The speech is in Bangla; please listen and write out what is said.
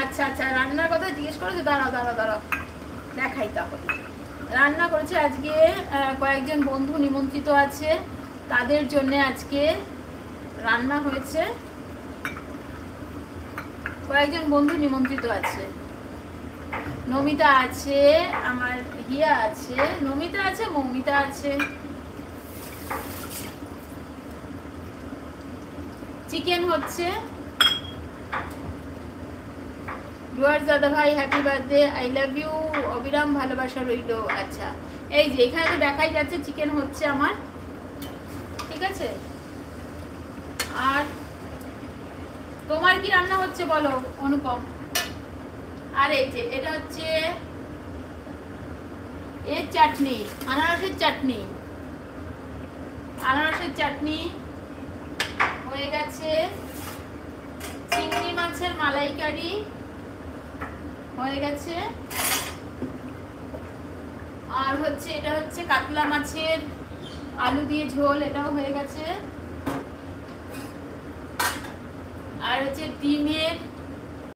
আচ্ছা আচ্ছা, রান্নার কথা জিজ্ঞেস করেছো, দাঁড়াও দাঁড়াও দাঁড়াও দেখাই। তাহলে রান্না করেছে আজকে, কয়েকজন বন্ধু নিমন্ত্রিত আছে, তাদের জন্য আজকে রান্না হয়েছে। কয়েকজন বন্ধু নিমন্ত্রিত আছে, নমিতা আছে, আমার হিয়া আছে, নমিতা আছে, মৌমিতা আছে। চিকেন হচ্ছে। ডুয়ার্স দাদা ভাই happy birthday, I love you, অবিরাম ভালোবাসা রইল। আচ্ছা, এই যে এখানে তো দেখাই যাচ্ছে চিকেন হচ্ছে আমার, ঠিক আছে। আর তোমার কি রান্না হচ্ছে বলো অনুপম? আর এই যে এটা হচ্ছে এর চাটনি, আনারসের চাটনি। আনারসের চাটনি হয়ে গেছে। চিংড়ি মাছের মালাইকারি হয়ে গেছে। আর হচ্ছে এটা হচ্ছে কাতলা মাছের আলু দিয়ে ঝোল, এটাও হয়ে গেছে। আর হচ্ছে ডিমের